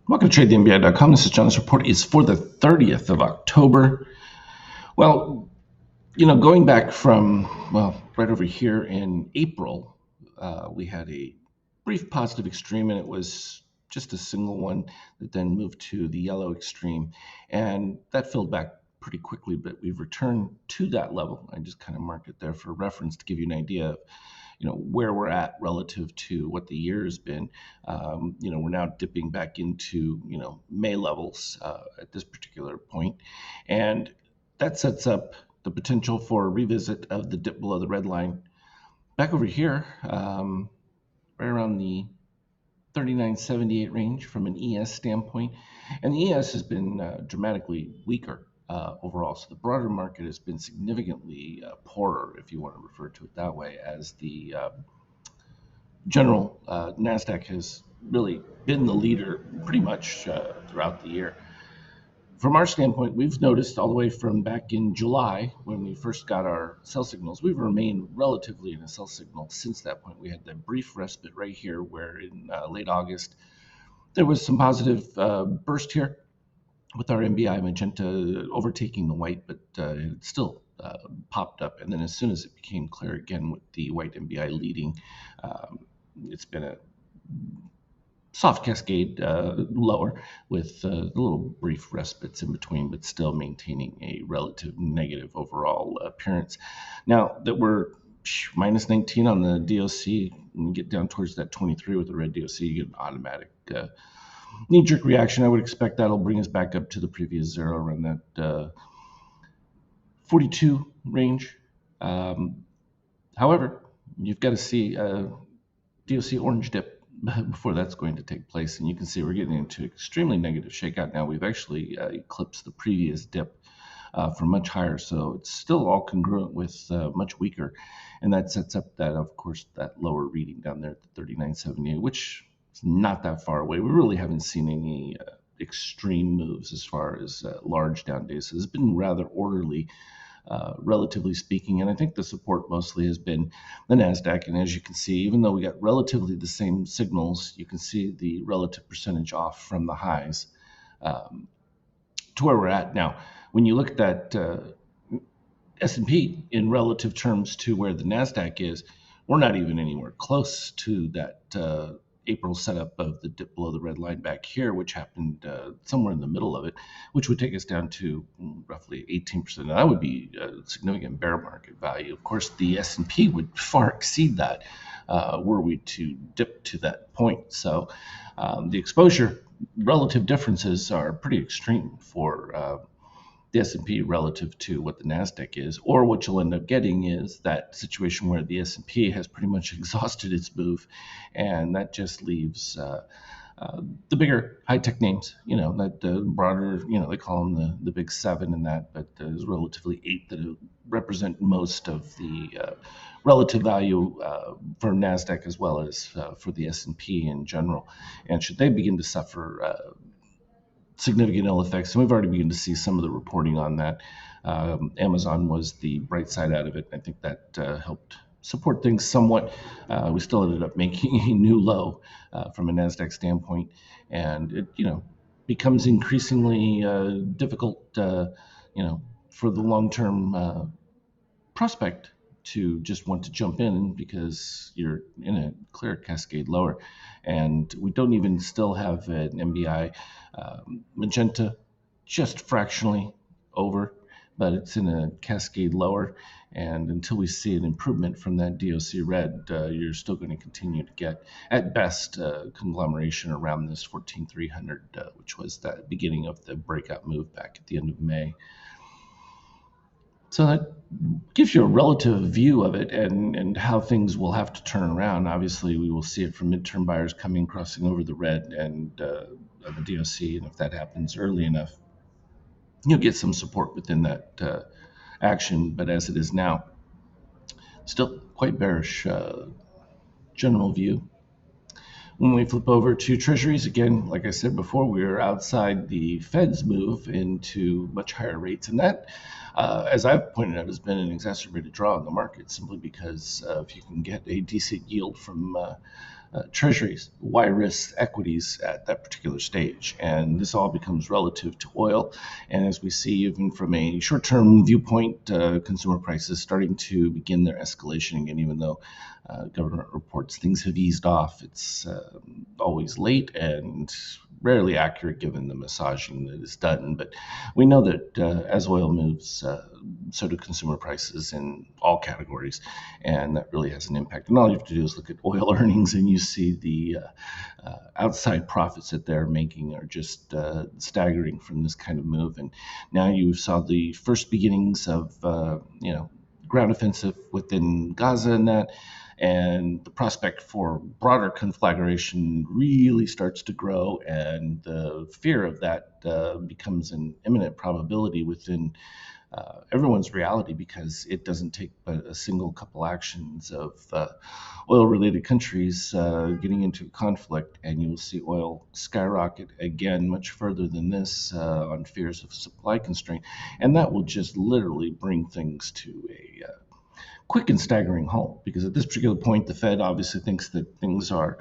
Welcome to TradeTheNBI.com. This is John. This report is for the 30th of October. Well, going back from, right over here in April, we had a brief positive extreme, and it was just a single one that then moved to the yellow extreme. And that filled back pretty quickly, but we've returned to that level. I just kind of marked it there for reference to give you an idea of where we're at relative to what the year has been. We're now dipping back into May levels at this particular point, and that sets up the potential for a revisit of the dip below the red line back over here, right around the 39.78 range from an ES standpoint. And the ES has been dramatically weaker overall. So the broader market has been significantly poorer, if you want to refer to it that way, as the general NASDAQ has really been the leader pretty much throughout the year. From our standpoint, we've noticed all the way from back in July when we first got our sell signals, we've remained relatively in a sell signal since that point. We had that brief respite right here where in late August, there was some positive burst here with our NBI magenta overtaking the white, but it still popped up. And then as soon as it became clear again with the white NBI leading, it's been a soft cascade lower with little brief respites in between, but still maintaining a relative negative overall appearance. Now that we're minus 19 on the DOC, when you get down towards that 23 with the red DOC, you get an automatic knee-jerk reaction. I would expect that'll bring us back up to the previous zero around that 42 range. However, you've got to see a DOC orange dip before that's going to take place. And you can see we're getting into extremely negative shakeout now. We've actually eclipsed the previous dip from much higher. So it's still all congruent with much weaker. And that sets up that, of course, that lower reading down there at the 39.78, which is not that far away. We really haven't seen any extreme moves as far as large down days. So it's been rather orderly, relatively speaking. And I think the support mostly has been the NASDAQ. And as you can see, even though we got relatively the same signals, you can see the relative percentage off from the highs to where we're at now. When you look at that S&P in relative terms to where the NASDAQ is, we're not even anywhere close to that April setup of the dip below the red line back here, which happened somewhere in the middle of it, which would take us down to roughly 18%. Now, that would be a significant bear market value. Of course, the S&P would far exceed that were we to dip to that point. So the exposure relative differences are pretty extreme for the S&P relative to what the NASDAQ is, or what you'll end up getting is that situation where the S&P has pretty much exhausted its move, and that just leaves the bigger high-tech names, that broader, they call them the big seven in that, but there's relatively eight that represent most of the relative value for NASDAQ as well as for the S&P in general. And should they begin to suffer significant ill effects, and we've already begun to see some of the reporting on that. Amazon was the bright side out of it. I think that helped support things somewhat. We still ended up making a new low from a NASDAQ standpoint, and it becomes increasingly difficult for the long-term prospect to just want to jump in because you're in a clear cascade lower. And we don't even still have an NBI magenta just fractionally over, but it's in a cascade lower. And until we see an improvement from that DOC red, you're still going to continue to get, at best, conglomeration around this 14,300, which was the beginning of the breakout move back at the end of May. So that gives you a relative view of it and how things will have to turn around. Obviously, we will see it from midterm buyers crossing over the red and the DOC. And if that happens early enough, you'll get some support within that action. But as it is now, still quite bearish general view. When we flip over to treasuries, again, like I said before, we are outside the Fed's move into much higher rates. And that, as I've pointed out, has been an exacerbated draw in the market simply because if you can get a decent yield from treasuries. Why risk equities at that particular stage? And this all becomes relative to oil. And as we see, even from a short-term viewpoint, consumer prices starting to begin their escalation again, even though government reports things have eased off. It's always late and rarely accurate given the massaging that is done. But we know that as oil moves, so do consumer prices in all categories, and that really has an impact. And all you have to do is look at oil earnings, and you see the outside profits that they're making are just staggering from this kind of move. And now you saw the first beginnings of ground offensive within Gaza, and the prospect for broader conflagration really starts to grow, and the fear of that becomes an imminent probability within everyone's reality, because it doesn't take but a single couple actions of oil-related countries getting into conflict, and you will see oil skyrocket again much further than this on fears of supply constraint, and that will just literally bring things to a quick and staggering halt, because at this particular point, the Fed obviously thinks that things are,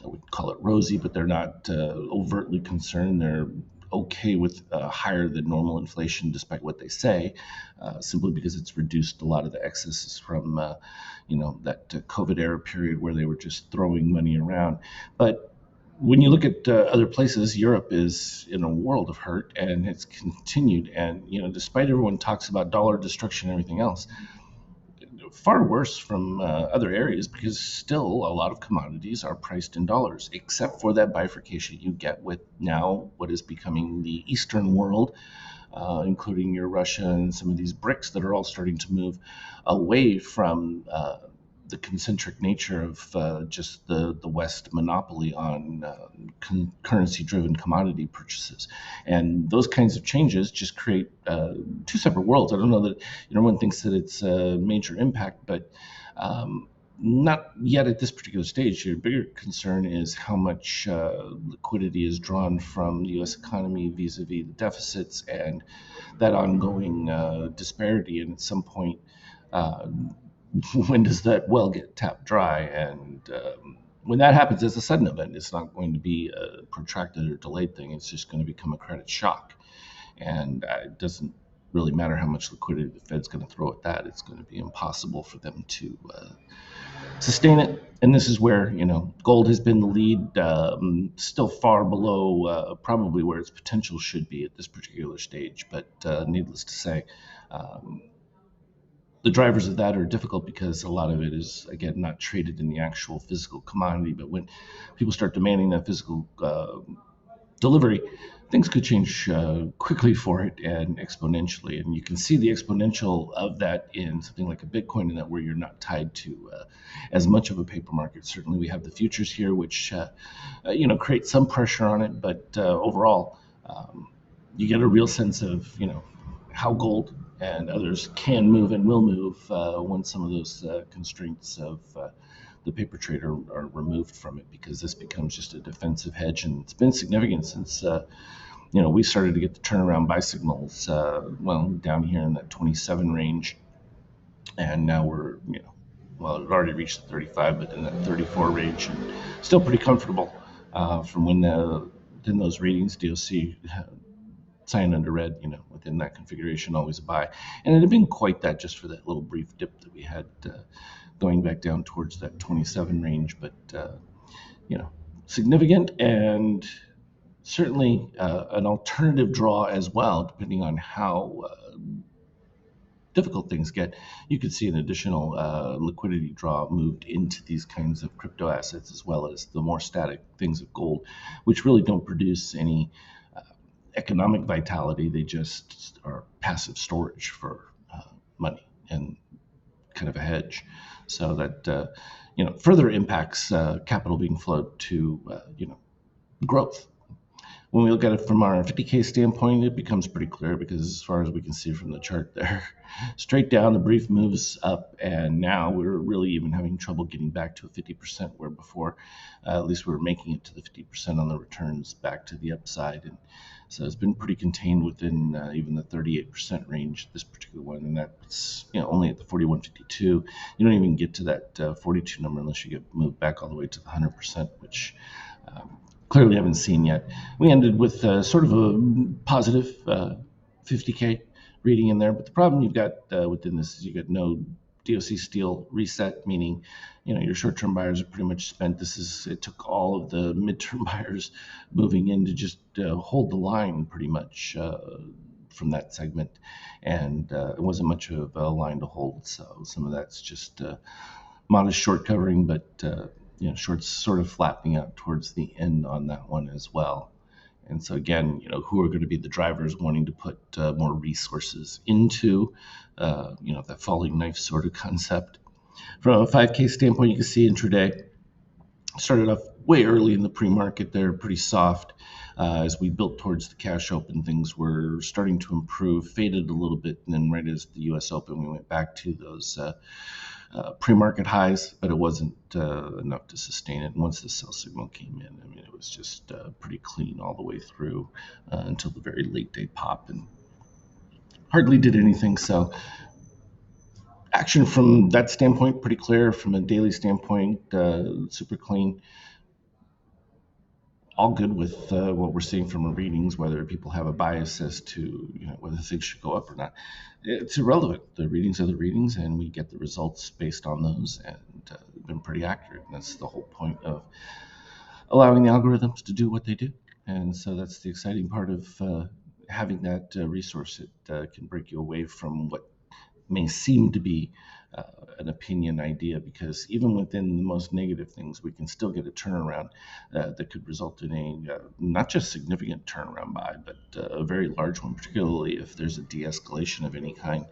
I would call it rosy, but they're not overtly concerned. They're okay with higher than normal inflation, despite what they say, simply because it's reduced a lot of the excesses from, that COVID era period where they were just throwing money around. But when you look at other places, Europe is in a world of hurt, and it's continued. And despite everyone talks about dollar destruction and everything else, far worse from other areas, because still a lot of commodities are priced in dollars, except for that bifurcation you get with now what is becoming the Eastern world, including your Russia and some of these BRICS that are all starting to move away from the concentric nature of just the West monopoly on currency-driven commodity purchases. And those kinds of changes just create two separate worlds. I don't know that everyone thinks that it's a major impact, but not yet at this particular stage. Your bigger concern is how much liquidity is drawn from the U.S. economy vis-a-vis the deficits and that ongoing disparity. And at some point, when does that well get tapped dry? And when that happens, it's a sudden event. It's not going to be a protracted or delayed thing. It's just going to become a credit shock. And it doesn't really matter how much liquidity the Fed's going to throw at that. It's going to be impossible for them to sustain it. And this is where, gold has been the lead, still far below probably where its potential should be at this particular stage. But needless to say, the drivers of that are difficult, because a lot of it is, again, not traded in the actual physical commodity. But when people start demanding that physical delivery, things could change quickly for it and exponentially. And you can see the exponential of that in something like a Bitcoin, in that where you're not tied to as much of a paper market. Certainly we have the futures here, which create some pressure on it. But overall, you get a real sense of, how gold and others can move and will move when some of those constraints of the paper trade are removed from it, because this becomes just a defensive hedge. And it's been significant since we started to get the turnaround buy signals down here in that 27 range, and now we're it already reached the 35, but in that 34 range, and still pretty comfortable from when in those readings. DOC sign under red, within that configuration, always a buy. And it had been quite that just for that little brief dip that we had going back down towards that 27 range. But, significant, and certainly an alternative draw as well, depending on how difficult things get. You could see an additional liquidity draw moved into these kinds of crypto assets, as well as the more static things of gold, which really don't produce any economic vitality. They just are passive storage for money and kind of a hedge. So that further impacts capital being flowed to growth. When we look at it from our 50K standpoint, it becomes pretty clear because as far as we can see from the chart there, straight down the brief moves up, and now we're really even having trouble getting back to a 50%, where before at least we were making it to the 50% on the returns back to the upside. And so it's been pretty contained within even the 38% range, this particular one, and that's only at the 41.52. You don't even get to that 42 number unless you get moved back all the way to the 100%, which clearly haven't seen yet. We ended with sort of a positive 50K reading in there, but the problem you've got within this is you got no DOC steel reset, meaning your short-term buyers are pretty much spent. It took all of the midterm buyers moving in to just hold the line pretty much from that segment, and it wasn't much of a line to hold. So some of that's just modest short covering, but shorts sort of flattening out towards the end on that one as well. And so again, who are going to be the drivers wanting to put more resources into, that falling knife sort of concept. From a 5K standpoint, you can see intraday started off way early in the pre-market there, pretty soft. As we built towards the cash open, things were starting to improve, faded a little bit, and then right as the U.S. Open, we went back to those pre-market highs, but it wasn't enough to sustain it. And once the sell signal came in, I mean, it was just pretty clean all the way through until the very late day pop, and hardly did anything. So action from that standpoint, pretty clear. From a daily standpoint, super clean. All good with what we're seeing from our readings. Whether people have a bias as to whether things should go up or not, it's irrelevant. The readings are the readings, and we get the results based on those, and they've been pretty accurate. And that's the whole point of allowing the algorithms to do what they do. And so that's the exciting part of having that resource. It can break you away from what may seem to be an opinion idea, because even within the most negative things, we can still get a turnaround that could result in a not just significant turnaround buy, but a very large one, particularly if there's a de-escalation of any kind.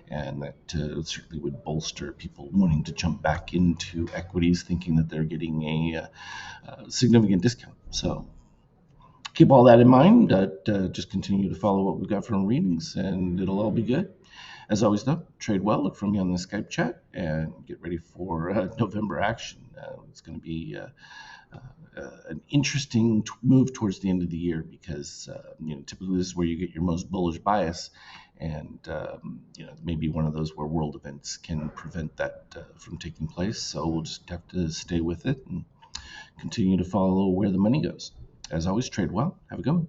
And that certainly would bolster people wanting to jump back into equities, thinking that they're getting a significant discount. So keep all that in mind. Just continue to follow what we've got from readings, and it'll all be good. As always, though, trade well. Look for me on the Skype chat, and get ready for November action. It's going to be an interesting move towards the end of the year, because typically this is where you get your most bullish bias, and maybe one of those where world events can prevent that from taking place. So we'll just have to stay with it and continue to follow where the money goes. As always, trade well. Have a good one.